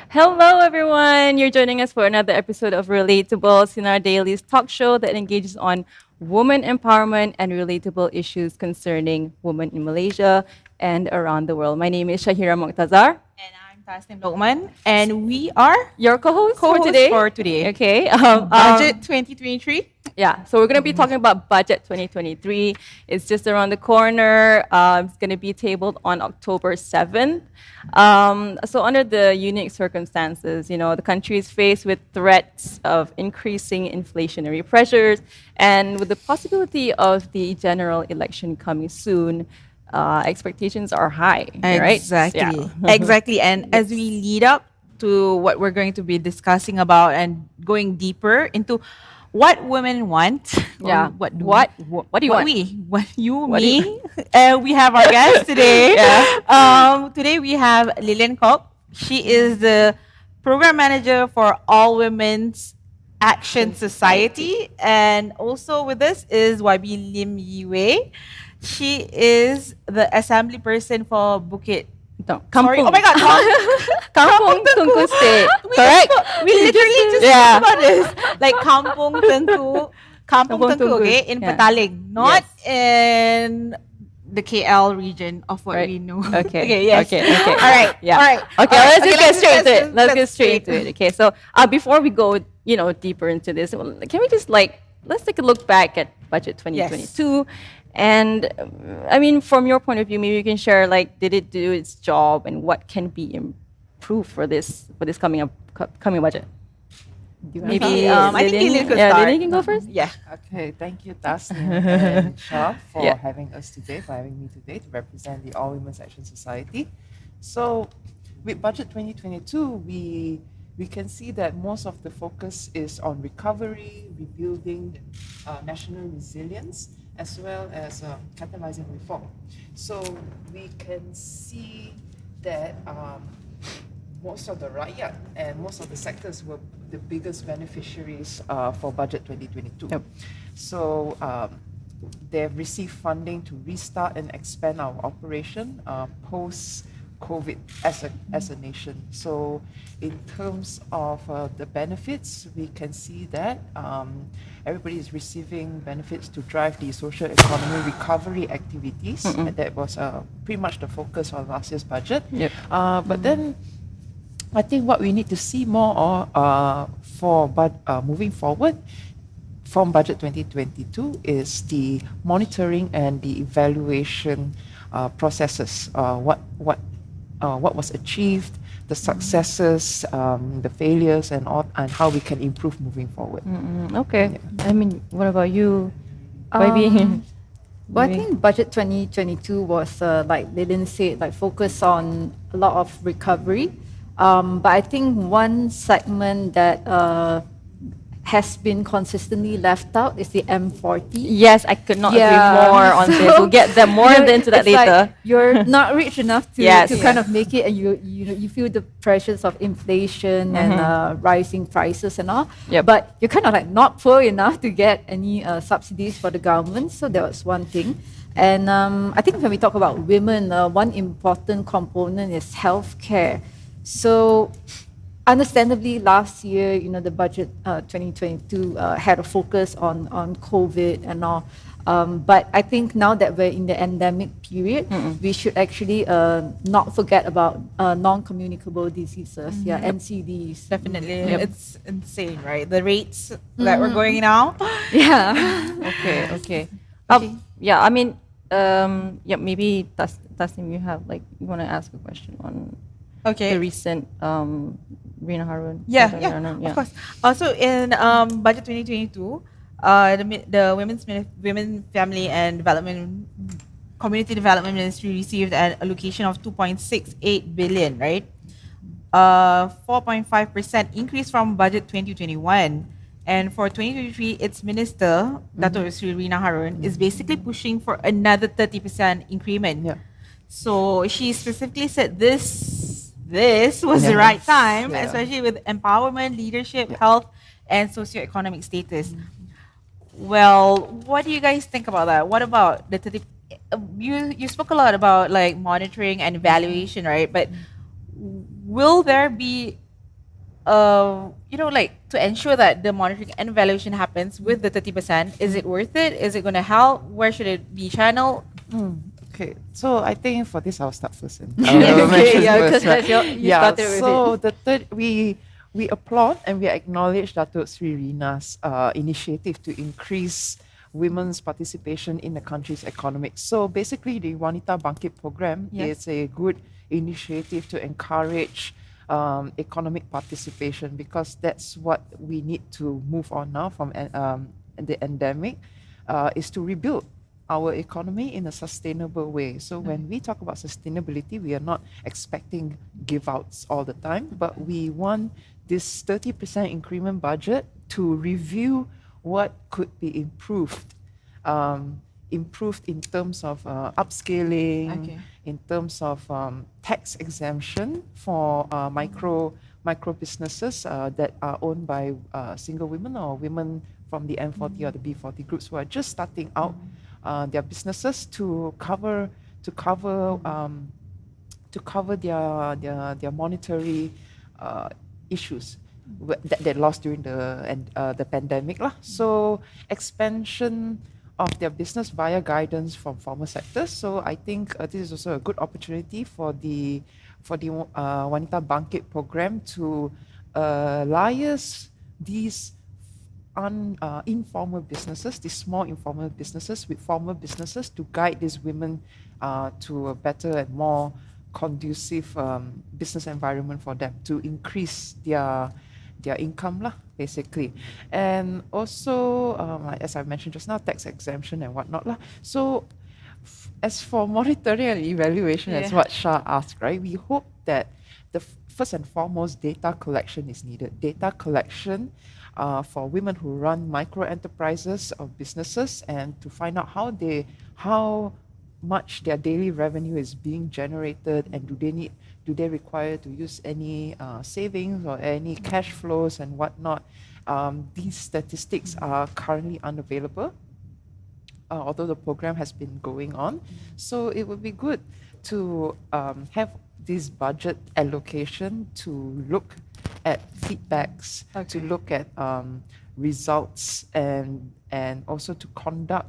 Hello, everyone. You're joining us for another episode of Relatable, Sinar Daily's talk show that engages on women empowerment and relatable issues concerning women in Malaysia and around the world. My name is Shahira Moktazar, And I'm Tasnim Lokman, and we are your co-host for co-hosts today. for today. Okay. Budget 2023. Yeah, so we're going to be talking about budget 2023. It's just around the corner. It's going to be tabled on October 7th. So under the unique circumstances, the country is faced with threats of increasing inflationary pressures, and with the possibility of the general election coming soon, expectations are high, right? Exactly. Yeah. Exactly. And as we lead up to what we're going to be discussing about and going deeper into what women want, or Yeah. what do What do you what want? what you, What do you- me, we have our guest today. Today we have Lillian Kok. She is the program manager for All Women's Action Society, and also with us is YB Lim Yiwei. She is the assembly person for Bukit. No, Sorry, Kampung. oh my God, Kampung Tungku State. Correct? we literally just Yeah. talked about this. Like Kampung Tengku, Kampung Kampung Tengku, Tungku. okay, in Yeah. Petaling, not in the KL region of what Right. we know. Okay. Okay, yes. Okay. All right. Yeah. All right. Okay. All right. Let's just get straight into it. Let's get straight into straight. it. Okay. So before we go, deeper into this, can we just let's take a look back at budget 2022, and I mean, from your point of view, maybe you can share did it do its job, and what can be improved for this coming budget? Do you wanna Maybe, start? I think Lillian could yeah, start. Lillian can go first. Yeah. Okay, thank you, Tasnim and Shah, for Yeah. having us today, for having me today to represent the All Women's Action Society. So, with Budget 2022, we can see that most of the focus is on recovery, rebuilding national resilience, as well as catalyzing reform. So, we can see that most of the rakyat and most of the sectors were the biggest beneficiaries for Budget 2022. Yep. So they've received funding to restart and expand our operation post COVID as a nation. So in terms of the benefits, we can see that everybody is receiving benefits to drive the social economy recovery activities. And that was pretty much the focus of last year's budget. Yep. But then I think what we need to see more moving forward from Budget 2022 is the monitoring and the evaluation processes. What was achieved, the successes, the failures, and how we can improve moving forward. Okay. I mean, what about you, Um, YB? Well, I Maybe. think budget 2022 was, like Lillian said, focus on a lot of recovery. But I think one segment that has been consistently left out is the M40. Yes, I could not agree Yeah. more on this. We'll get them more into that It's like later. you're not rich enough to, Yes. to kind of make it, and you feel the pressures of inflation and rising prices and all. Yep. But you're kind of not poor enough to get any subsidies for the government. So that was one thing. And I think when we talk about women, one important component is healthcare. So understandably, last year, the budget 2022 had a focus on COVID and all. But I think now that we're in the endemic period, we should actually not forget about non-communicable diseases, NCDs. Definitely. Yep. It's insane, right? The rates that we're going now. Yeah. Okay. Okay. Yeah, I mean, maybe Tasnim, you want to ask a question on Okay. the recent Rina Harun. Yeah, Rina, of course. Also in budget 2022, the Women, Family and Development Community Development Ministry received an allocation of 2.68 billion, right? 4.5% increase from budget 2021. And for 2023, its minister, Dato' Sri Rina Harun, is basically pushing for another 30% increment. Yeah. So she specifically said this was the right time, Yeah. especially with empowerment, leadership, health, and socioeconomic status. Well, what do you guys think about that? What about the 30? You spoke a lot about monitoring and evaluation, right? But will there be like to ensure that the monitoring and evaluation happens with the 30%, is it worth it? Is it going to help? Where should it be channeled? Okay, so I think for this I'll start first. And Yeah, I'll mention okay, yeah, first, because right? you started with So it. the third, we applaud and we acknowledge Datuk Sri Rina's initiative to increase women's participation in the country's economic. So basically, the Wanita Bangkit program Yes. is a good initiative to encourage economic participation, because that's what we need to move on now from the endemic, is to rebuild our economy in a sustainable way. So when we talk about sustainability, we are not expecting give outs all the time, but we want this 30% increment budget to review what could be improved. Improved in terms of upscaling, Okay. in terms of tax exemption for micro businesses that are owned by single women or women from the M40 or the B40 groups who are just starting out their businesses, to cover their monetary issues that they lost during the pandemic lah. So expansion of their business via guidance from formal sectors. So I think this is also a good opportunity for the Wanita Bangkit program to liaise these informal businesses, these small informal businesses, with formal businesses, to guide these women to a better and more conducive business environment for them, to increase their income lah, basically. And also, as I mentioned just now, tax exemption and whatnot lah. So as for monitoring and evaluation, as Yeah. what Shah asked, right, we hope that first and foremost, data collection is needed. Data collection for women who run micro enterprises or businesses, and to find out how much their daily revenue is being generated, and do they require to use any savings or any cash flows and whatnot. These statistics are currently unavailable, although the program has been going on. So it would be good to have this budget allocation to look at feedbacks, to look at results, and also to conduct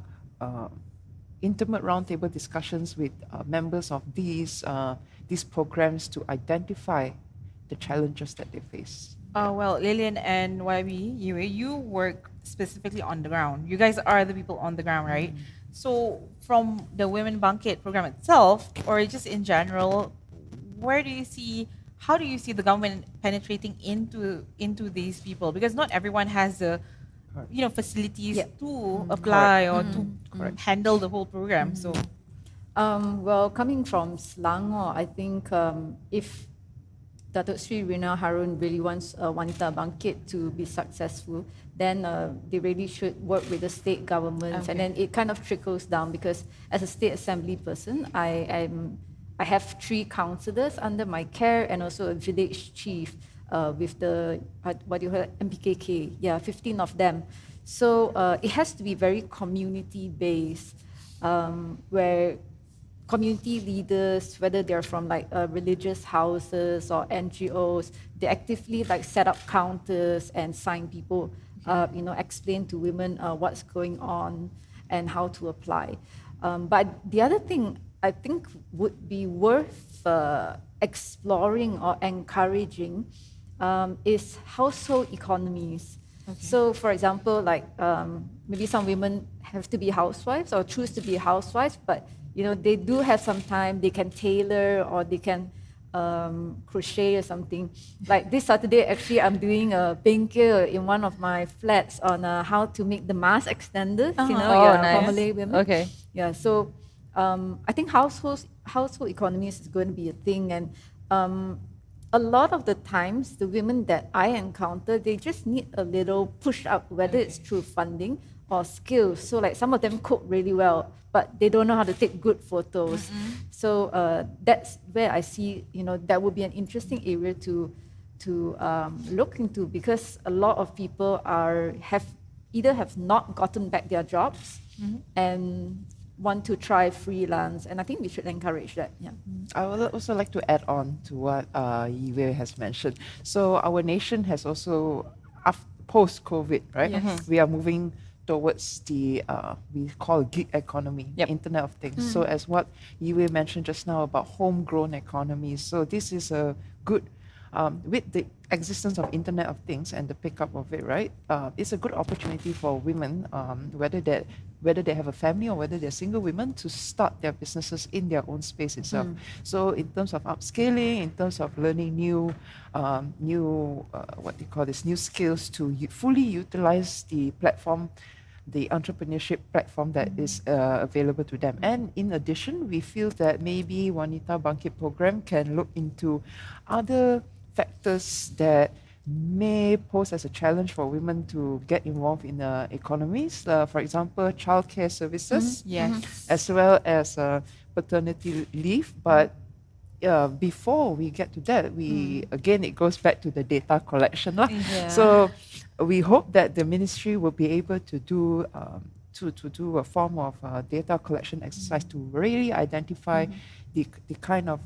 intimate roundtable discussions with members of these programs, to identify the challenges that they face. Well, Lillian and YB, you work specifically on the ground. You guys are the people on the ground, right? So from the Women Banquet program itself, or just in general, how do you see the government penetrating into these people? Because not everyone has the facilities to apply or to handle the whole program. So Well, coming from Selangor, I think if Datuk Sri Rina Harun really wants Wanita Bangkit to be successful, then they really should work with the state governments, and then it kind of trickles down, because as a state assembly person, I have 3 councillors under my care, and also a village chief with the MPKK, 15 of them. So it has to be very community based, where community leaders, whether they're from like religious houses or NGOs, they actively like set up counters and sign people up, explain to women what's going on and how to apply. But the other thing I think would be worth exploring or encouraging is household economies. So, for example, like maybe some women have to be housewives or choose to be housewives, but they do have some time. They can tailor, or they can crochet or something. Like this Saturday, actually, I'm doing a bengkel in one of my flats on how to make the mask extenders. nice. For Malay women. Okay. Yeah. So I think household economies is going to be a thing, and a lot of the times, the women that I encounter, they just need a little push up, whether it's through funding or skills. So like some of them cook really well, but they don't know how to take good photos. So that's where I see, that would be an interesting area to look into, because a lot of people have not gotten back their jobs, and want to try freelance, and I think we should encourage that. Yeah. I would also like to add on to what Yiwei has mentioned. So our nation has also, post-COVID, right? Yes. We are moving towards the we call gig economy, Yep. Internet of Things. So as what Yiwei mentioned just now about homegrown economies, so this is a good with the existence of Internet of Things and the pickup of it, right? It's a good opportunity for women, whether they have a family or whether they're single women, to start their businesses in their own space itself. So in terms of upscaling, in terms of learning new what they call this, new skills to fully utilize the platform, the entrepreneurship platform that is available to them. And in addition, we feel that maybe Wanita Bangkit program can look into other factors that may pose as a challenge for women to get involved in the economies. For example, childcare services, Yes. as well as paternity leave. But before we get to that, again, it goes back to the data collection, lah. Yeah. So we hope that the ministry will be able to do to do a form of data collection exercise to really identify the kind of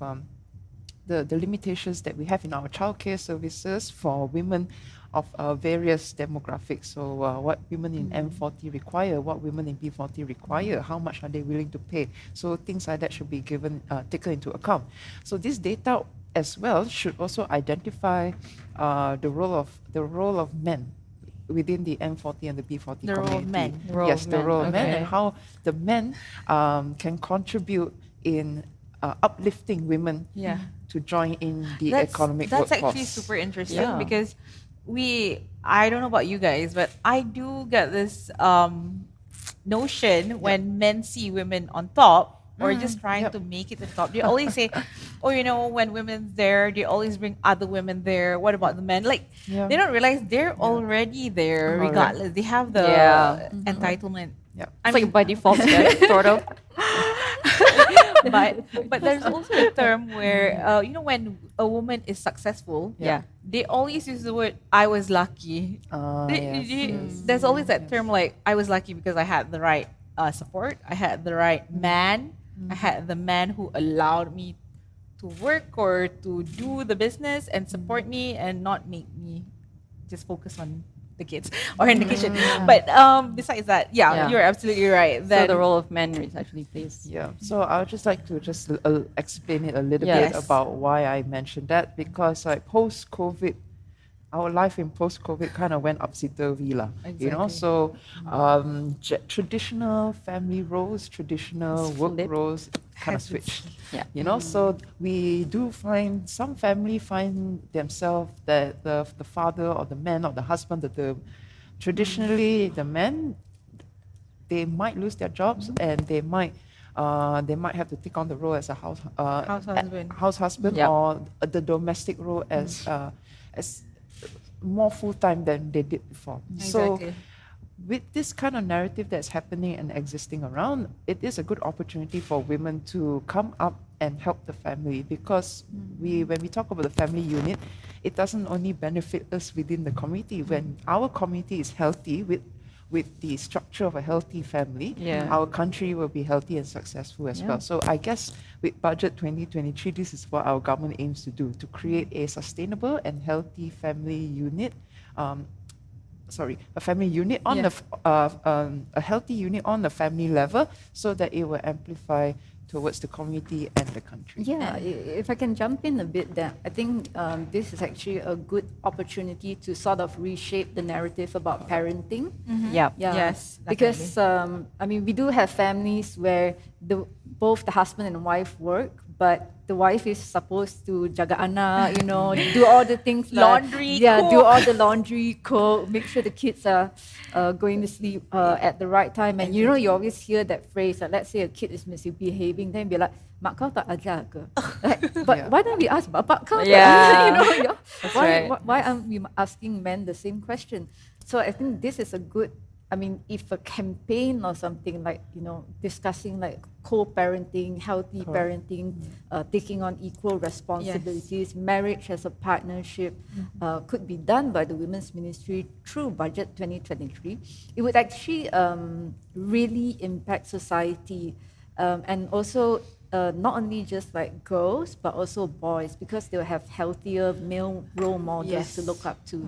the limitations that we have in our childcare services for women of various demographics. So what women in M40 require, what women in B40 require, how much are they willing to pay? So things like that should be taken into account. So this data as well should also identify the role of men within the M40 and the B40 The role of community. men. Role Yes, of the men, role of men, okay. and how the men can contribute in uplifting women Yeah. to join in the That's economic That's workforce. actually super interesting Yeah. because I don't know about you guys, but I do get this notion when men see women on top or just trying Yep. to make it to the top. They always say, oh, when women's there, they always bring other women there. What about the men? Like, Yeah. they don't realize they're already there Correct. regardless. They have the Yeah. entitlement. Yeah. It's like by default, right? Sort of. but there's also a term where when a woman is successful, Yeah. they always use the word "I was lucky." There's always that term like "I was lucky because I had the right support, I had the right man, I had the man who allowed me to work or to do the business and support me and not make me just focus on the kids or in the kitchen." But besides that, Yeah. you're absolutely right. So That the role of men is actually plays. Yeah, so I would just like to explain it a little Yes. bit about why I mentioned that, because like post-COVID, our life in post-COVID kind of went upsy-dozy lah, Exactly. So traditional family roles, traditional work flipped. roles kind of Has been switched. Yeah. So we do find some family find themselves that the father or the man or the husband, traditionally the men, they might lose their jobs and they might have to take on the role as a house husband Yep. or the domestic role as more full time than they did before. Exactly. So with this kind of narrative that's happening and existing around, it is a good opportunity for women to come up and help the family, because when we talk about the family unit, it doesn't only benefit us within the community. When our community is healthy with the structure of a healthy family, Yeah. our country will be healthy and successful as well. So I guess with Budget 2023, this is what our government aims to do, to create a sustainable and healthy family unit. A family unit on a healthy unit on the family level, so that it will amplify towards the community and the country. Yeah, if I can jump in a bit there, I think this is actually a good opportunity to sort of reshape the narrative about parenting. Yeah. Yeah, Yes, because we do have families where both the husband and wife work, but the wife is supposed to jaga anak, do all the things Laundry, do cook. all the laundry, cook, make sure the kids are going to sleep at the right time. And you always hear that phrase, let's say a kid is misbehaving, then be like, mak kau tak ajar ke? But why don't we ask bapak kau? Yeah. That's why, right. why aren't we asking men the same question? So I think this is a good I mean, if a campaign or something like, discussing like co-parenting, healthy parenting, taking on equal responsibilities, marriage as a partnership, could be done by the Women's Ministry through Budget 2023, it would actually really impact society, and also not only just like girls, but also boys, because they'll have healthier male role models to look up to.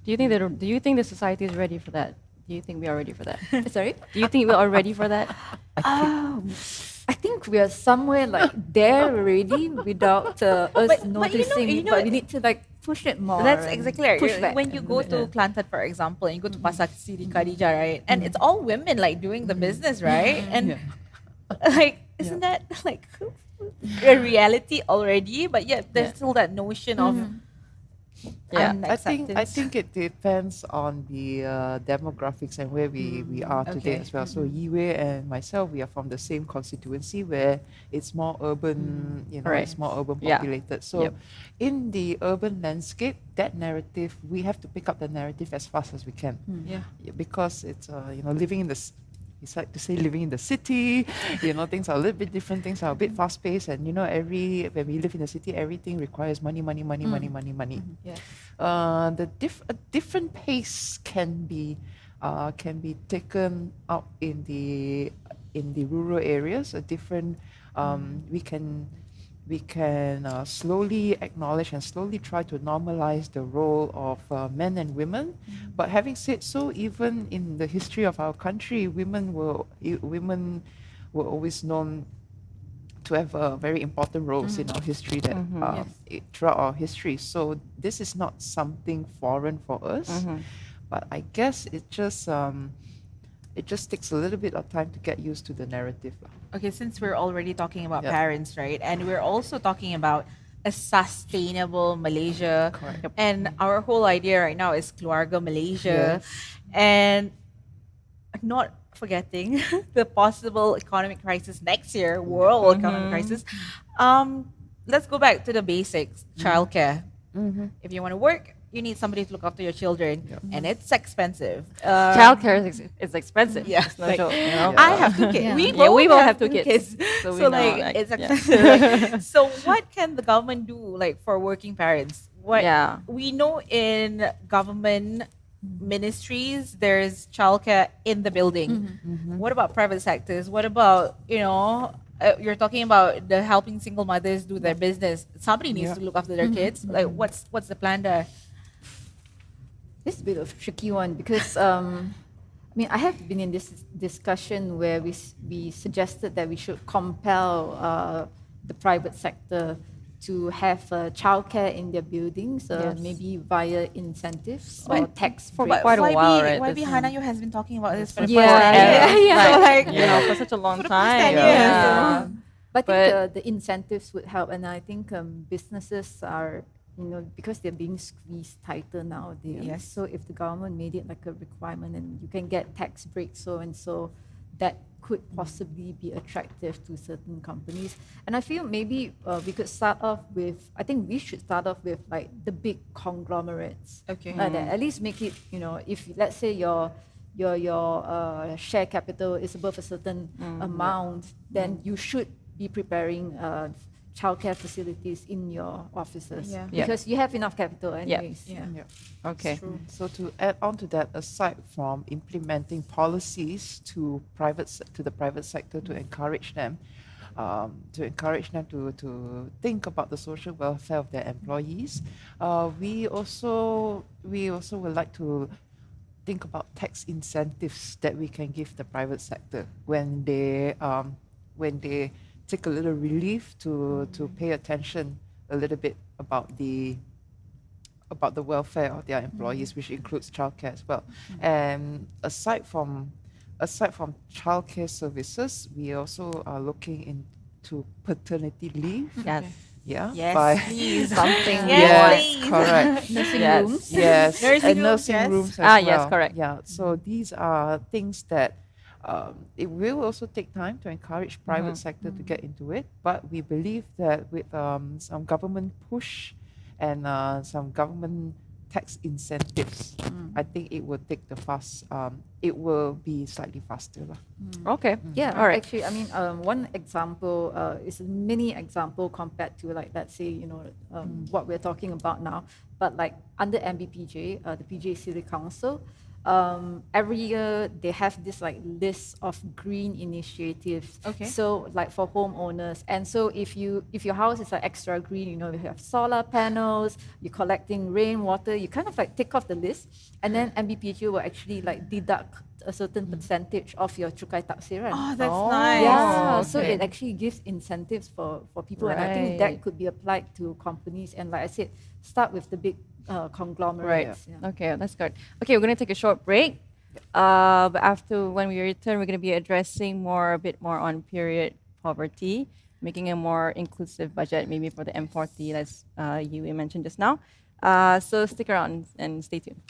Do you think the society is ready for that? Do you think we are ready for that? Sorry? Do you think we are ready for that? I think we are somewhere like there already without us noticing it, but we need to like push it more. That's and exactly right. Push back. When you go to Kelantan, for example, and you go to Pasar Siri Khadijah, right? And it's all women like doing the business, right? And like, isn't that like a reality already? But yet there's still that notion of Yeah. I think it depends on the demographics and where we are today as well. So Yiwei and myself, we are from the same constituency where it's more urban, Right. it's more urban Yeah. populated. So Yep. in the urban landscape, that narrative, we have to pick up the narrative as fast as we can. yeah. Because it's living in it's like to say living in the city, things are a little bit different, things are a bit fast paced, and when we live in the city, everything requires money. Yes. A different pace can be taken up in the rural areas. A different we can slowly acknowledge and slowly try to normalize the role of men and women. But having said so, even in the history of our country, women were always known to have very important roles in our history throughout our history. So this is not something foreign for us, but I guess it just takes a little bit of time to get used to the narrative. Okay, since we're already talking about parents, right? And we're also talking about a sustainable Malaysia. Correct. Yep. And our whole idea right now is Keluarga Malaysia. Yes. And not forgetting the possible economic crisis next year, world economic crisis. Let's go back to the basics, childcare. If you want to work, you need somebody to look after your children, and it's expensive. Childcare is expensive. Yeah, It's no like, joke, I have 2 kids. Yeah. We Yeah, we both have two 2 kids. So, So we know, like, like, it's yeah. expensive. Right? So what can the government do like for working parents? What Yeah. we know in government ministries, there's childcare in the building. What about private sectors? What about you're talking about the helping single mothers do their business. Somebody needs to look after their kids. Like, what's the plan there? This is a bit of a tricky one because I have been in this discussion where we suggested that we should compel the private sector to have childcare in their buildings, maybe via incentives or tax For breaks. quite a while, right? YB This- Hanayo has been talking about this for the Yeah, past 10 yeah, years. yeah. So, like, For such a long for the past time. 10 years. Yeah. But I But- think the incentives would help, and I think businesses are, because they're being squeezed tighter nowadays. Yes. So if the government made it like a requirement, and you can get tax breaks, so and so, that could possibly be attractive to certain companies. And I feel maybe we could start off with. I think we should start off with like the big conglomerates. Okay. That at least make it. If let's say your share capital is above a certain amount, then you should be preparing childcare facilities in your offices, Yeah. Yeah. because you have enough capital anyways. Yeah. Okay. So to add on to that, aside from implementing policies to the private sector to encourage them, to think about the social welfare of their employees, we also would like to think about tax incentives that we can give the private sector when they take a little relief to pay attention a little bit about the welfare of their employees, which includes childcare as well. And aside from childcare services, we also are looking into paternity leave. Yes. Yeah. Yes, please. Something. Yes, Yes, please. correct. Nursing Yes. rooms. Yes, Nursing and rooms, nursing yes. rooms as Yes, well. correct. Yeah, so these are things that it will also take time to encourage private sector to get into it, but we believe that with some government push and some government tax incentives, I think it will take it will be slightly faster lah. Okay. Yeah, All right. actually, I mean, one example is a mini example compared to like, let's say, what we're talking about now. But like under MBPJ, the PJ City Council, every year they have this like list of green initiatives. Okay. So like for homeowners, and so if your house is like extra green, you have solar panels, you're collecting rainwater, you kind of like tick off the list, and then MBPJ will actually like deduct a certain percentage of your cukai taksiran. Oh, that's Oh, nice. Yeah, so okay. it actually gives incentives for people, and I think that Right. could be applied to companies. And like I said, start with the big conglomerates. Yeah. Okay, that's good. Okay, we're going to take a short break. But after when we return, we're going to be addressing a bit more on period poverty, making a more inclusive budget, maybe for the M40, as you mentioned just now. So stick around and stay tuned.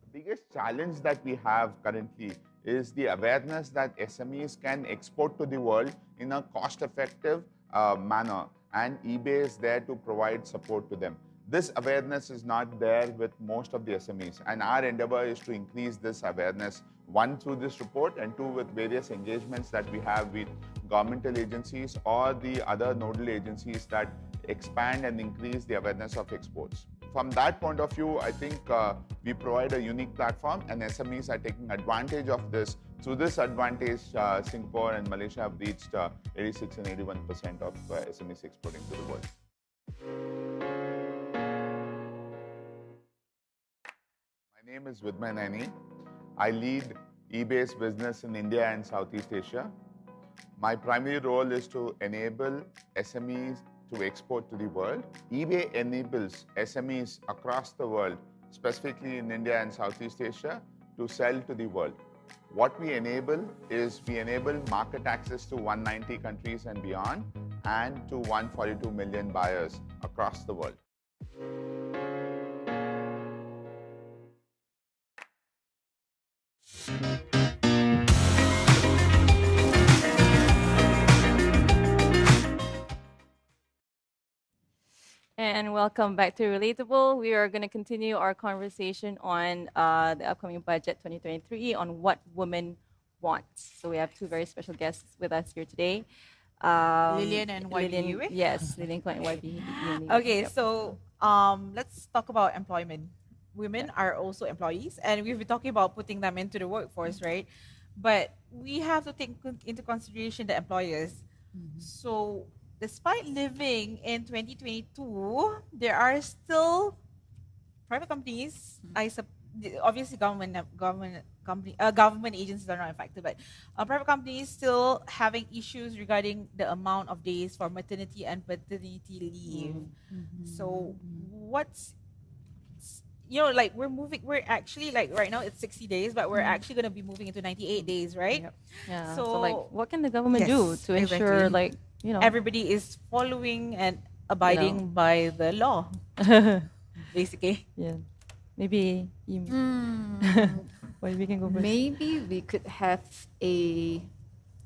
The biggest challenge that we have currently is the awareness that SMEs can export to the world in a cost-effective manner, and eBay is there to provide support to them. This awareness is not there with most of the SMEs, and our endeavor is to increase this awareness, one, through this report, and two, with various engagements that we have with governmental agencies or the other nodal agencies that expand and increase the awareness of exports. From that point of view, I think we provide a unique platform, and SMEs are taking advantage of this. Through this advantage, Singapore and Malaysia have reached 86 and 81% of SMEs exporting to the world. My name is Vidmay Naini. I lead eBay's business in India and Southeast Asia. My primary role is to enable SMEs to export to the world. eBay enables SMEs across the world, specifically in India and Southeast Asia, to sell to the world. What we enable is we enable market access to 190 countries and beyond, and to 142 million buyers across the world. And welcome back to Relatable. We are going to continue our conversation on the upcoming budget 2023 on what women want. So we have two very special guests with us here today. Lillian and YB Lillian, Yue? yes, Lillian Kwan and YB. Yue. Okay, Yep. so let's talk about employment. Women are also employees, and we've been talking about putting them into the workforce, right? But we have to take into consideration the employers. So, despite living in 2022, there are still private companies. Obviously, government agencies are not affected, but private companies still having issues regarding the amount of days for maternity and paternity leave. So, what's like we're actually like right now it's 60 days, but we're actually going to be moving into 98 days, right? Yep. Yeah. So, So, like, what can the government do yes, to ensure, exactly. like, Everybody is following and abiding by the law, basically. yeah, maybe you, well, we can go first. Maybe we could have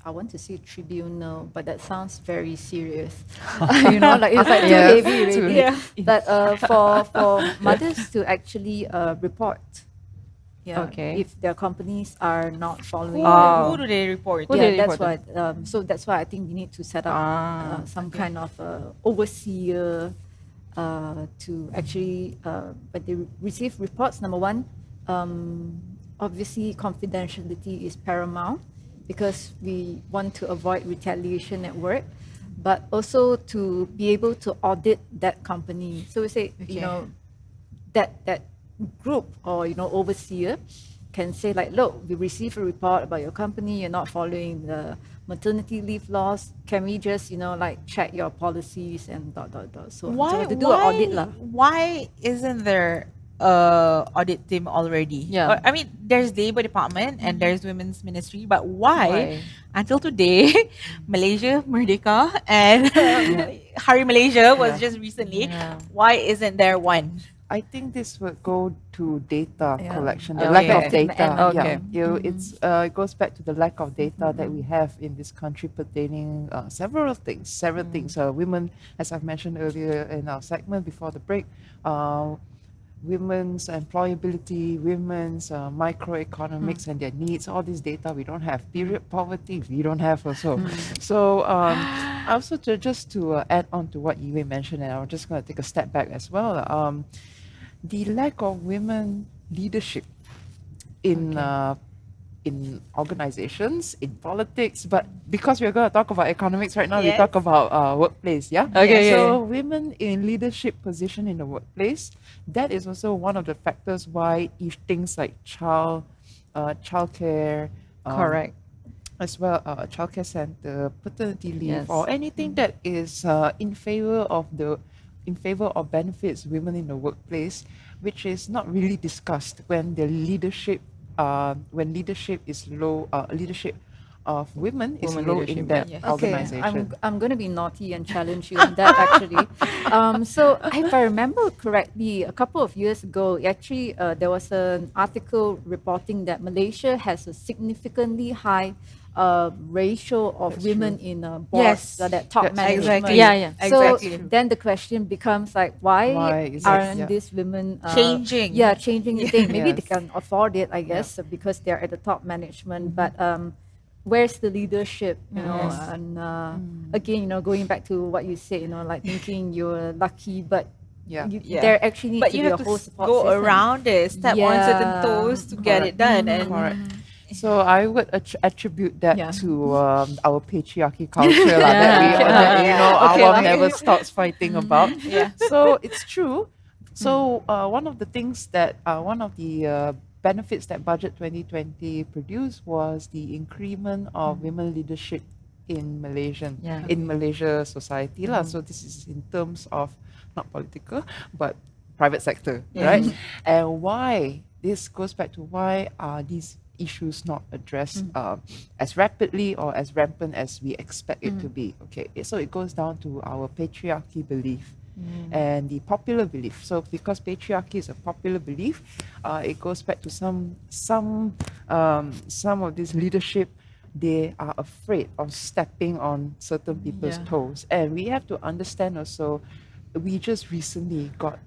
I want to say tribunal, but that sounds very serious. Like it's like too Yeah, heavy too already. heavy. But for mothers to actually report, Okay. if their companies are not following. Who do they report? Who do Yeah, they that's report what. So that's why I think we need to set up some kind of overseer to actually, when they receive reports. Number one, obviously confidentiality is paramount because we want to avoid retaliation at work, but also to be able to audit that company. So we say, that group or overseer can say like, look, we received a report about your company, you're not following the maternity leave laws. Can we just like check your policies and dot. So we have to do an audit lah. Why isn't there audit team already? Yeah. I mean, there's Labor Department and there's Women's Ministry, but why? Why? Until today, Malaysia Merdeka and Hari Malaysia was just recently. Yeah. Why isn't there one? I think this would go to data Yeah. collection, the Okay. lack of Okay. data. Okay. Yeah, it goes back to the lack of data that we have in this country pertaining several things. Women, as I've mentioned earlier in our segment before the break, women's employability, women's microeconomics and their needs, all this data we don't have. Period poverty, we don't have also. So also just to add on to what Yue mentioned, and I'm just going to take a step back as well. The lack of women leadership in organizations, in politics, but because we're going to talk about economics right now, we Yes. talk about workplace, yeah? Okay, So women in leadership position in the workplace, that is also one of the factors why if things like childcare, Correct. as well childcare center, paternity leave, Yes. or anything that is in favor of benefits women in the workplace, which is not really discussed when the leadership when leadership is low, leadership of women is Women low leadership, in that yes. Okay, organization. I'm going to be naughty and challenge you on that actually. So if I remember correctly, a couple of years ago, actually there was an article reporting that Malaysia has a significantly high ratio of That's women true. in boards, Yes. that top That's true. management. Exactly. Yeah, yeah. So Exactly. then the question becomes like, Why why is it- aren't yeah. these women Changing. Yeah, changing the thing. Maybe they Yes. can afford it, I Yeah. guess, because they're at the top management. But where's the leadership? You know, Yes. and again, going back to what you said, like thinking you're lucky, but Yeah. Yeah. there actually needs But to you be have a to whole support go system. around it, step on certain Yeah, toes to get it done. And Correct. So I would attribute that Yeah. to our patriarchy culture lah, that we, that Yeah. Okay Awam lah. never stops fighting about. Yeah. So it's true. So one of the things that one of the benefits that Budget 2020 produced was the increment of women leadership in Yeah. Malaysia society lah. So this is in terms of not political but private sector, right? And why this goes back to why are these issues not addressed as rapidly or as rampant as we expect it to be? Okay, so it goes down to our patriarchy belief and the popular belief. So because patriarchy is a popular belief, it goes back to some of this leadership. They are afraid of stepping on certain people's Yeah. toes, and we have to understand also. We just recently got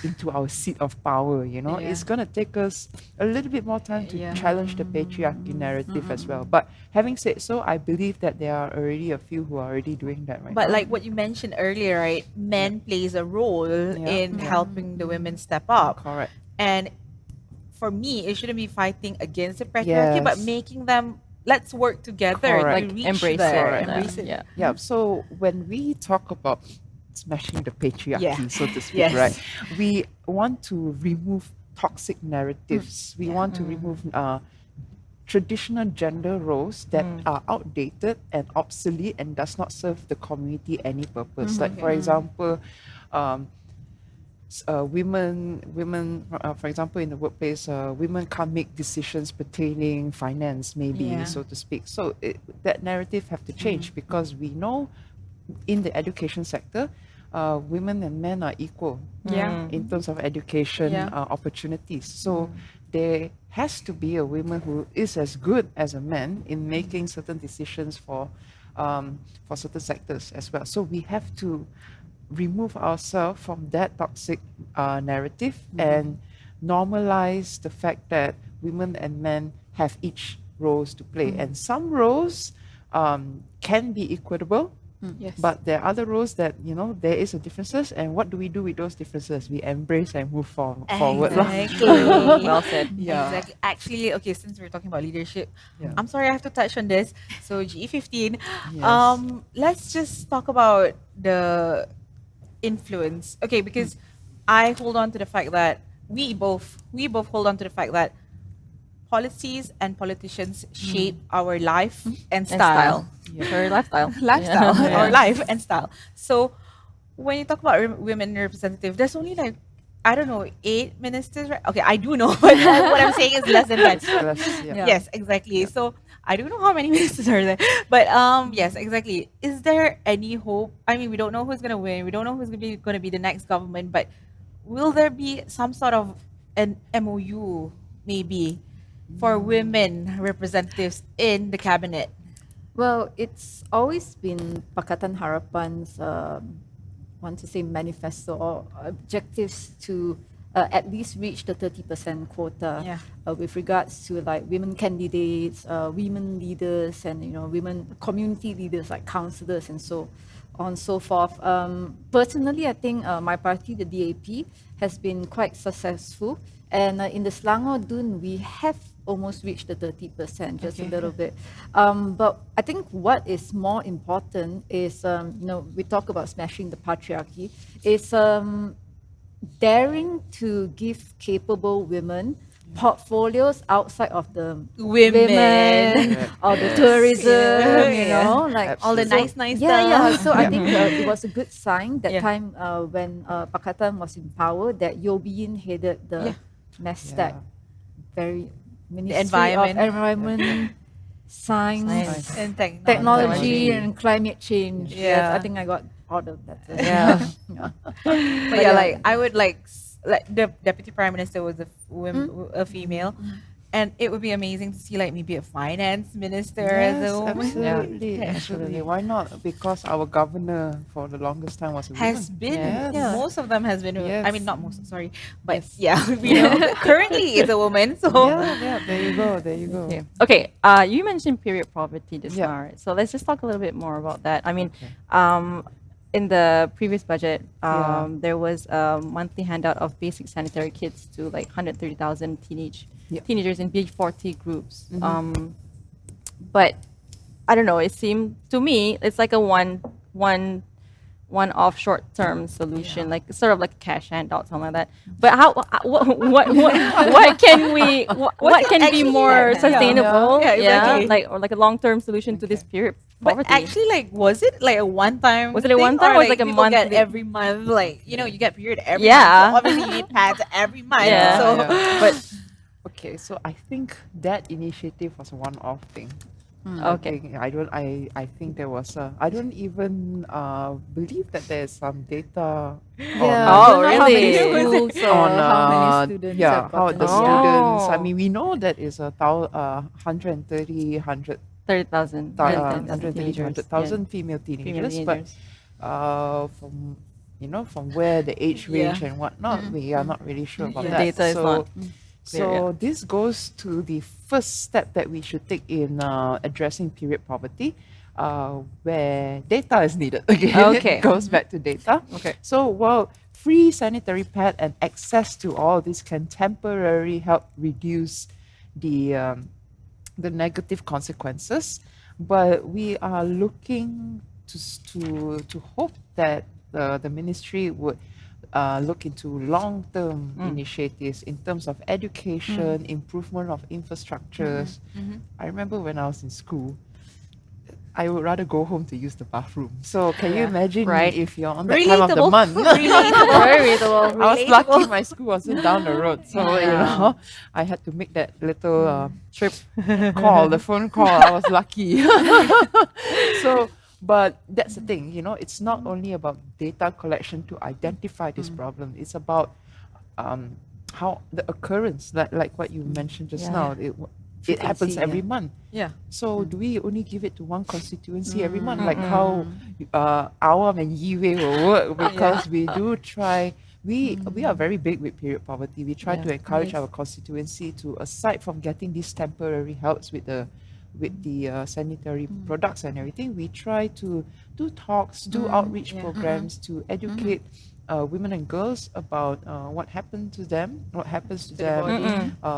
into our seat of power. Yeah. It's gonna take us a little bit more time to Yeah. challenge the patriarchy narrative as well. But having said so, I believe that there are already a few who are already doing that right But now. like what you mentioned earlier, right? Men plays a role in Yeah. helping the women step up. Correct. And for me, it shouldn't be fighting against the patriarchy, but Yes. making them let's work together Correct. to reach Embrace there. it. Embrace it. Yeah. Yeah. So when we talk about smashing the patriarchy, Yeah. so to speak, Yes. right? We want to remove toxic narratives. We want to remove traditional gender roles that are outdated and obsolete and does not serve the community any purpose. Like for example, women, for example, in the workplace, women can't make decisions pertaining finance, maybe, Yeah. so to speak. So that narrative have to change because we know in the education sector, women and men are equal Yeah. in terms of education Yeah. opportunities. So there has to be a woman who is as good as a man in making certain decisions for certain sectors as well. So we have to remove ourselves from that toxic narrative and normalize the fact that women and men have each roles to play. And some roles can be equitable, Yes. but there are other roles that, there is a differences. And what do we do with those differences? We embrace and move forward lah. Exactly. Well said. Yeah. Exactly. Actually, okay, since we're talking about leadership, Yeah. I'm sorry I have to touch on this. So GE15, Yes. let's just talk about the influence. Okay, because I hold on to the fact that we both hold on to the fact that policies and politicians shape our life and And style. Her lifestyle. Lifestyle Yeah. or life and style. So when you talk about women representative, there's only like I don't know 8 ministers, right? Okay, I do know, but what I'm saying is less than 10. Plus, yeah. Yes, exactly. So I don't know how many ministers are there, but yes, exactly. Is there any hope? I mean, we don't know who's gonna win. We don't know who's gonna be the next government, but will there be some sort of an MOU maybe for women representatives in the cabinet? Well, it's always been Pakatan Harapan's, want to say manifesto or objectives to at least reach the 30% quota Yeah. with regards to like women candidates, women leaders, and women community leaders like councillors and so on and so forth. Personally, I think my party, the DAP, has been quite successful. And in the Selangor Dun, we have almost reached the 30%, just a little bit. But I think what is more important is, we talk about smashing the patriarchy, is daring to give capable women portfolios outside of the Women. or the Yes. tourism, Yeah. like All the Absolutely. nice yeah, stuff. so I think it was a good sign that Yeah. time when Pakatan was in power that Yobin headed the MESTAC, very Ministry environment. of Environment, Science, And technology. Technology and Climate Change. Yes, I Yeah. think I got all of that. Yeah. Yeah. But yeah, like I would like the deputy prime minister was a female, and it would be amazing to see like maybe a finance minister as Yes, a woman. absolutely, Yeah. absolutely. Why not? Because our governor for the longest time was a Has woman. been Yes. most of them has been. I mean, Yes. not most. Sorry, but Yes. yeah, we know currently is a woman. So Yeah, there you go, there you go. Okay. You mentioned period poverty just Yeah. now, right? So let's just talk a little bit more about that. I mean, Okay. in the previous budget, Yeah. there was a monthly handout of basic sanitary kits to like 130,000 Yeah. teenagers in B40 groups. Mhm. But I don't know. It seemed to me it's like a one-off short-term solution, like sort of like a cash handout, something like that. But how? What can we? What can be actually more like? sustainable? Yeah, exactly. like or like a long-term solution to this period But poverty. actually, like, was it like a one-time? Was it a thing, one-time or was it like a people get monthly? every month? Like, you get period every Yeah. month. So obviously, you need pads every month. Yeah. So But okay, so I think that initiative was a one-off thing. Okay. I think there was a. I don't even believe that there's some data. Yeah, Oh, don't know how many really? schools or On how many students yeah, have how gotten the it. students. I Oh. mean, we know that is 130, 30,000. 130 to teenagers. 100,000 female Female teenagers, but from from where the age range and whatnot, we are not really sure about The that. data is not clear So this goes to the first step that we should take in addressing period poverty, where data is needed. Okay. It goes back to data. Okay. So while free sanitary pad and access to all this can temporarily help reduce the negative consequences, but we are looking to hope that the ministry would look into long-term initiatives in terms of education, improvement of infrastructures. I remember when I was in school, I would rather go home to use the bathroom. So can you imagine Right. if you're on that time of the Relatable. month? Very relatable. I was lucky my school wasn't down the road, so Yeah. I had to make that little Trip. call, the phone call. I was lucky. So, but that's the thing, it's not only about data collection to identify this problem. It's about how the occurrence, like what you mentioned just now, it happens Frequency, every yeah. month. yeah, So do we only give it to one constituency every month, like how Awam and Yiwei will work? Because we do try. We are very big with period poverty. We try to encourage our constituency to, aside from getting these temporary helps with the sanitary products and everything, we try to do talks, do outreach programs to educate women and girls about what happens to them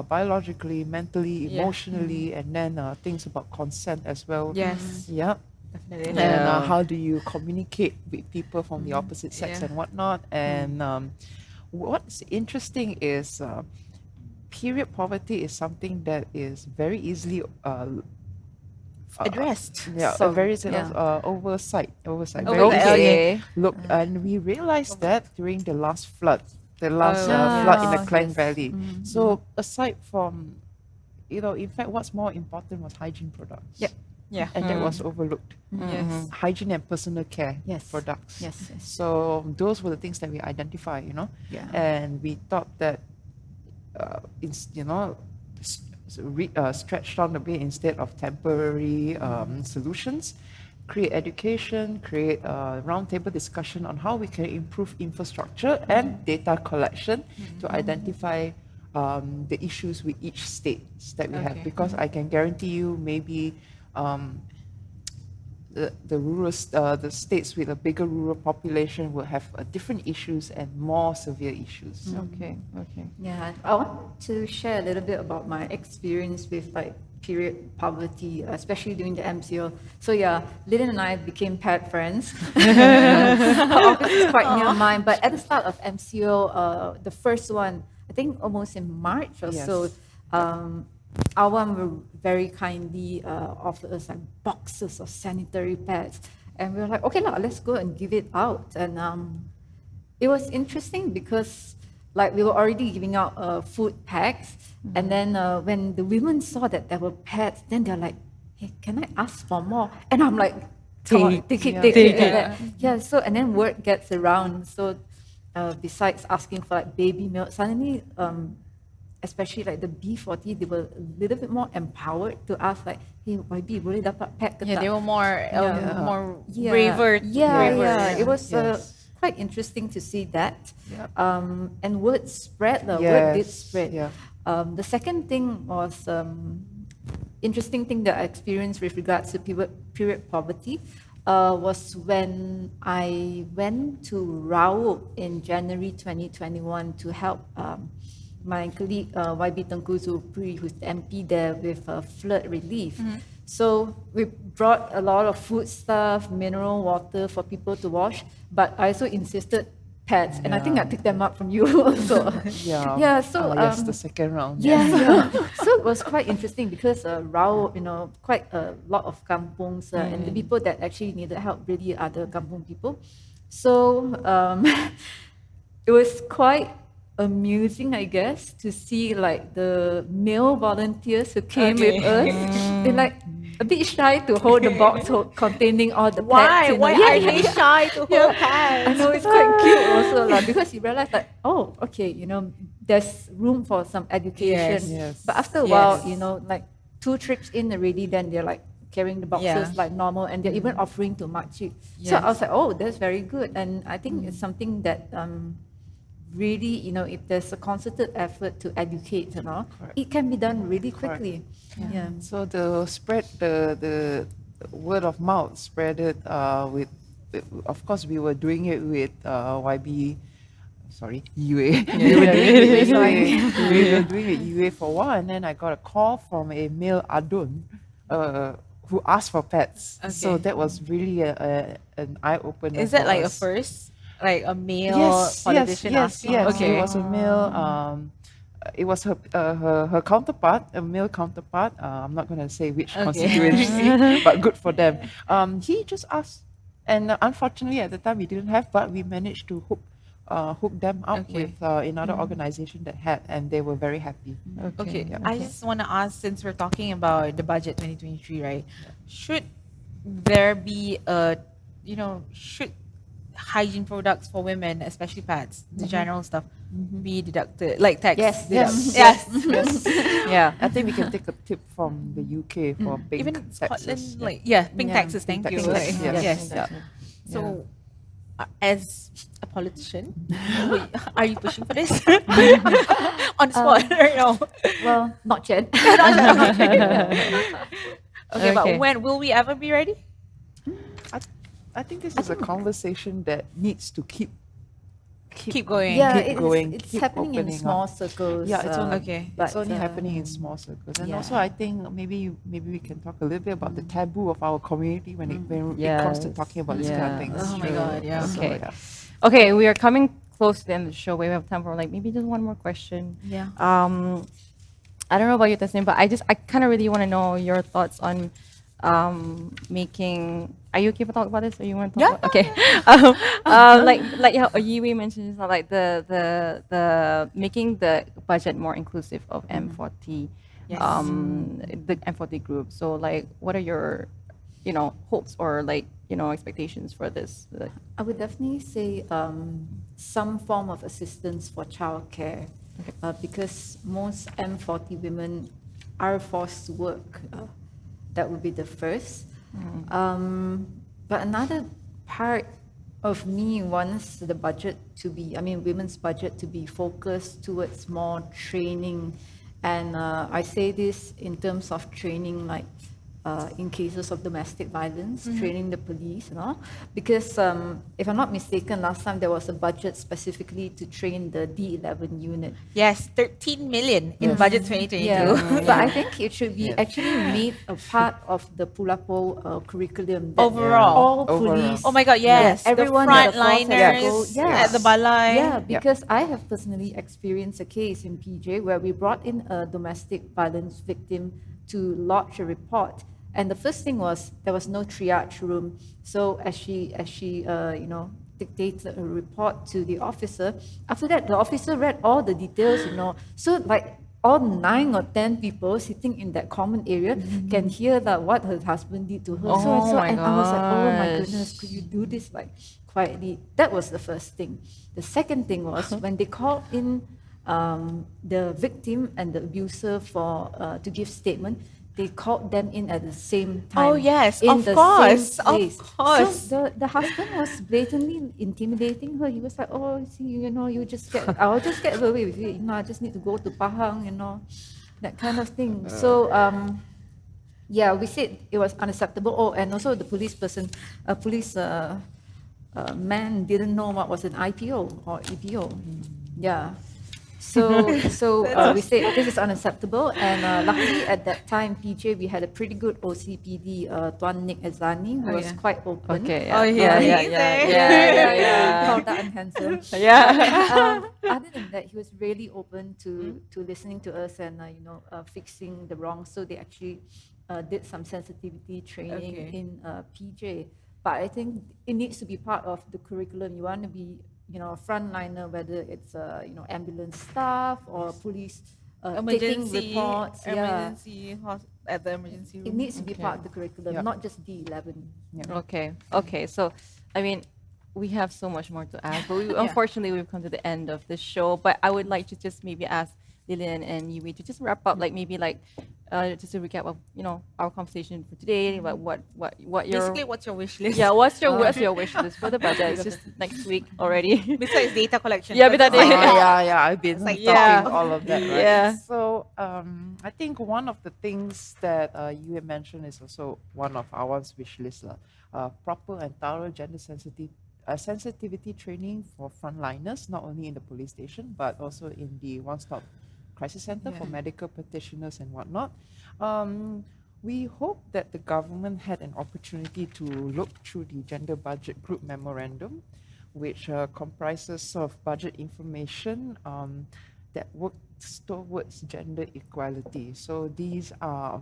biologically, mentally, emotionally, and then things about consent as well. yes, Yeah. definitely. And Yeah. how do you communicate with people from the opposite sex and whatnot? And what's interesting is period poverty is something that is very easily Addressed. yeah, So, very yeah. oversight. Oversight, Very okay. easily looked, and we realized that during the last flood, flood in the Oh, Klang yes. Valley. So aside from, in fact, what's more important was hygiene products. Yep. Yeah. And that was overlooked. Yes. Hygiene and personal care Yes. products. Yes, yes. So those were the things that we identify, Yeah. and we thought that, stretched on a bit instead of temporary solutions. create education, create a roundtable discussion on how we can improve infrastructure and data collection to identify the issues with each state that we have. Because I can guarantee you, maybe the states with a bigger rural population will have different issues and more severe issues. Okay. Yeah, I want to share a little bit about my experience with like period poverty, especially during the MCO. So yeah, Lillian and I became pet friends. Her office is quite near mine, but at the start of MCO, the first one, I think almost in March or so, Yes. Awam will very kindly offer us like boxes of sanitary pads, and we were like, okay, let's go and give it out. And it was interesting because like we were already giving out food packs, and then when the women saw that there were pads, then they're like, hey, can I ask for more? And I'm like, come on, take it, take it. Yeah, so and then word gets around. So besides asking for like baby milk, suddenly especially like the B40, they were a little bit more empowered to ask like, hey, YB, boleh dapat pack ke Yeah, tak? they were more Yeah. braver. Yeah. It was Yes. quite interesting to see that. Yep. And word spread, the word did Yes, spread. yeah. The second thing was interesting thing that I experienced with regards to period poverty was when I went to Rao in January 2021 to help my colleague YB Tengku Zulkifli, who's the MP there, with flood relief. So we brought a lot of food stuff, mineral water for people to wash, but I also insisted pads, and I think I picked them up from you also. Yeah. So yes, the second round. yeah. So it was quite interesting because Rao, quite a lot of kampungs, and the people that actually needed help really are the kampung people. So it was quite amusing, I guess, to see like the male volunteers who came with us. They're like a bit shy to hold the box containing all the Why? pets. Why are they shy to hold I hands? know it's quite cute also lah, because you realize that, oh, okay, there's room for some education. Yes. But after a while, like 2 trips in already, then they're like carrying the boxes Yeah. like normal, and they're even offering to makcik. So I was like, oh, that's very good. And I think it's something that really, if there's a concerted effort to educate, it can be done really quickly. Yeah. So the spread, the word of mouth spread it with, of course, we were doing it with YB. Sorry, UA. We were doing it UA for a while, and then I got a call from a male adun who asked for pets. So Okay. that was really an eye opener. Is that for like a us. first? Like a male Yes, politician yes, asking? yes. Okay. It was a male. It was her counterpart, a male counterpart. I'm not going to say which constituency, but good for them. He just asked, and unfortunately at the time we didn't have, but we managed to hook them up with another organization that had, and they were very happy. Okay. Yeah. I just want to ask, since we're talking about the budget 2023, right? Should there be should hygiene products for women, especially pads, the general stuff, be deducted, like tax? Yes. Yes. Yeah. I think we can take a tip from the UK for pink Even taxes. Scotland, pink Yeah. taxes. Thank you. taxes, Like, yes. yes. Yeah. So, as a politician, are you pushing for this on the spot or no? Well, not yet. Okay, Okay. but when will we ever be ready? I think this is a conversation that needs to keep Keep going. Yeah, keep going, it's keep happening in opening small up. circles. Yeah, it's only Okay. it's only happening in small circles, and also I think maybe we can talk a little bit about the taboo of our community when it comes to Yes. talking about this kind of Yeah. things. Oh my God, yeah. So, Okay. yeah. Okay, we are coming close to the end of the show. We have time for like maybe just one more question. Yeah. I don't know about you, Tasnim, but I kind of really want to know your thoughts on making. Are you okay to talk about this, or you want to talk? About, okay. Like how Yiwi mentioned, just now, like the making the budget more inclusive of M40, Yes. the M40 group. So like, what are your, hopes or like expectations for this? Like, I would definitely say some form of assistance for childcare, because most M40 women are forced to work. That would be the first. But another part of me wants the budget to be, I mean, women's budget to be focused towards more training. And I say this in terms of training, like in cases of domestic violence, training the police, because if I'm not mistaken, last time there was a budget specifically to train the D11 unit. Yes, 13 million in budget 2022. Yeah, but I think it should be Yes. actually made a part of the Pulapo curriculum. That Overall. all Overall. police. Oh my God, yes. The everyone at the force has to frontliners go. at the balai. Yeah, because I have personally experienced a case in PJ where we brought in a domestic violence victim to lodge a report. And the first thing was there was no triage room. So as she dictated a report to the officer, after that the officer read all the details, So like all 9 or 10 people sitting in that common area can hear that what her husband did to her. So I Oh saw my and I was like, oh my gosh. goodness, could you do this like quietly? That was the first thing. The second thing was when they called in the victim and the abuser for to give statement, they called them in at the same time. Oh, yes, in of the course, same of place. course. So the husband was blatantly intimidating her. He was like, "Oh, see, you just get, I'll just get away with it. I just need to go to Pahang, that kind of thing." So yeah, we said it was unacceptable. Oh, and also the police man didn't know what was an IPO or EPO. Yeah. So we said this is unacceptable, and luckily at that time, PJ, we had a pretty good OCPD, Tuan Nick Azani, who was quite open. Okay. Oh, Yeah. he's Yeah. amazing. Yeah. Called that unhandsome. Yeah. Other than that, he was really open to listening to us and fixing the wrongs. So they actually did some sensitivity training Okay. in PJ. But I think it needs to be part of the curriculum. You want to be a frontliner, whether it's ambulance staff or police taking reports. At the emergency room. It needs to be Okay. part of the curriculum, Yep. not just D11. Okay. So, I mean, we have so much more to ask, but unfortunately we've come to the end of the show. But I would like to just maybe ask Lillian and Yui to just wrap up, like maybe just a recap of our conversation for today. About what your Basically, what's your wish list? what's your wish list for the budget? It's just next week already. Besides data collection. Yeah, but that That's is- all. Yeah, I've been like, talking yeah. all of that, right? Yeah. So I think one of the things that you had mentioned is also one of our wish list, proper and thorough gender sensitivity training for frontliners, not only in the police station but also in the one-stop crisis center for medical practitioners and whatnot. We hope that the government had an opportunity to look through the Gender Budget Group Memorandum, which comprises of budget information that works towards gender equality. So these are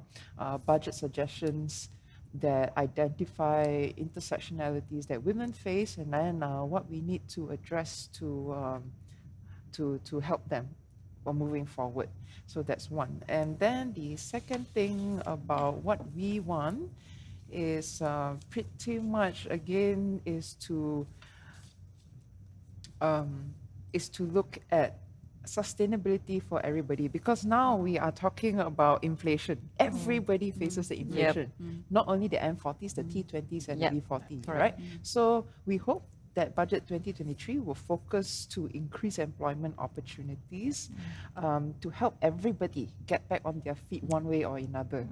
budget suggestions that identify intersectionalities that women face, and then what we need to address to help them moving forward. So that's one. And then the second thing about what we want is pretty much again is to look at sustainability for everybody, because now we are talking about inflation. Everybody faces the inflation, not only the M40s, the T20s and Yep. the B40, Correct. right? So we hope that budget 2023 will focus to increase employment opportunities to help everybody get back on their feet one way or another.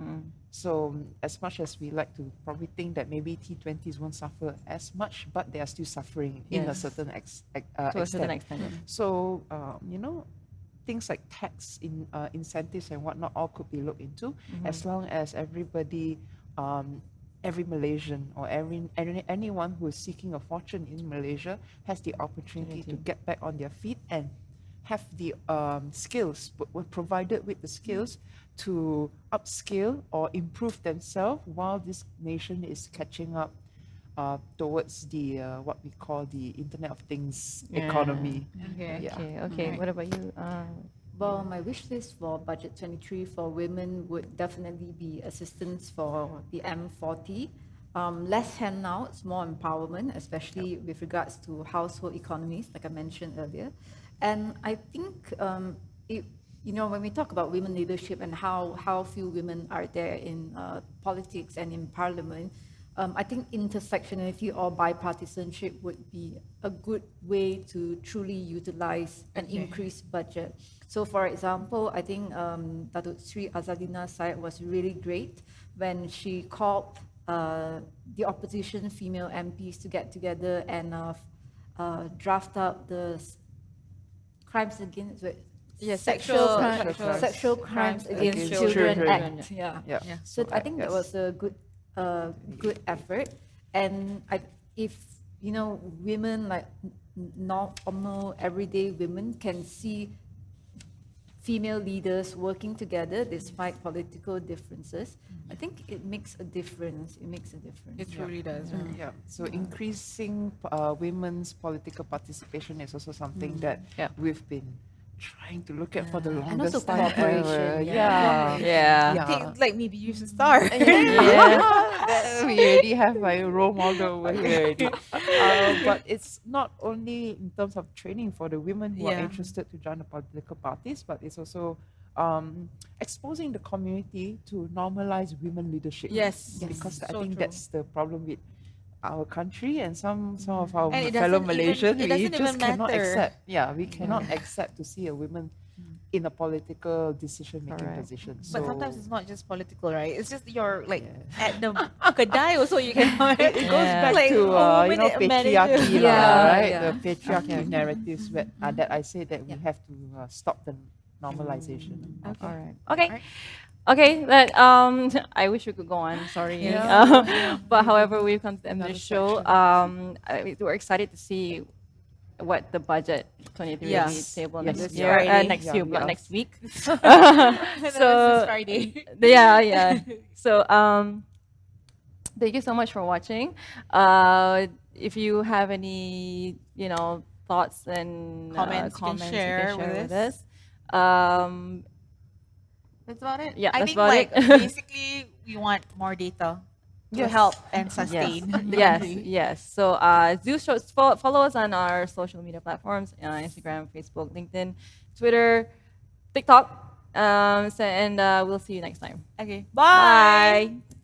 So as much as we like to probably think that maybe T20s won't suffer as much, but they are still suffering in a Yes. certain To a certain extent. So things like tax incentives and whatnot all could be looked into, as long as everybody, every Malaysian or anyone who is seeking a fortune in Malaysia has the opportunity to get back on their feet and have the skills, were provided with the skills to upskill or improve themselves while this nation is catching up towards the what we call the Internet of Things economy. Okay. Yeah. Okay. What about you? Well, my wish list for budget 23 for women would definitely be assistance for the M40. Less handouts, more empowerment, especially with regards to household economies, like I mentioned earlier. And I think, when we talk about women leadership and how few women are there in politics and in parliament, I think intersectionality or bipartisanship would be a good way to truly utilize an increased budget. So, for example, I think Datuk Sri Azalina Syed was really great when she called the opposition female MPs to get together and draft up the crimes against sexual crimes against children act. Yeah. Yeah. So I think that Yes. was a good effort, and if women like normal everyday women can see female leaders working together despite political differences, I think it makes a difference. It makes a difference. It truly does. Right? Yeah. So increasing women's political participation is also something that Yeah. we've been trying to look at for the And also longest time cooperation, ever. yeah. Yeah. I think, like maybe you should start. We already have my role model over here already. But it's not only in terms of training for the women who are Yeah. interested to join the political parties, but it's also exposing the community to normalize women leadership. Yes. Because I So think true. that's the problem with our country and some of our And it fellow doesn't even- Malaysians. it We doesn't just even cannot matter. accept. Yeah, we cannot accept to see a woman in a political decision-making Correct. position. But So sometimes it's not just political, right? It's just you're like at the kedai also you can it goes Yeah. back Like, to woman patriarchy, manager. Yeah, right? yeah. The patriarchy narratives that I say that we have to stop the normalization. All right. Alright. Okay. Okay. That I wish we could go on. Sorry. But however, we've come to the end of the show. We're excited to see what the budget 23 will be Yes. table Yes. next This year, Friday. next year, but Yes. next week. So So Friday. yeah. So thank you so much for watching. If you have any, thoughts and Comments you can share with us. That's about it. Yeah, I that's think about like it. basically we want more data to Yes. help and sustain. the Yes, country. yes. So follow us on our social media platforms: Instagram, Facebook, LinkedIn, Twitter, TikTok. And we'll see you next time. Okay. Bye. Bye.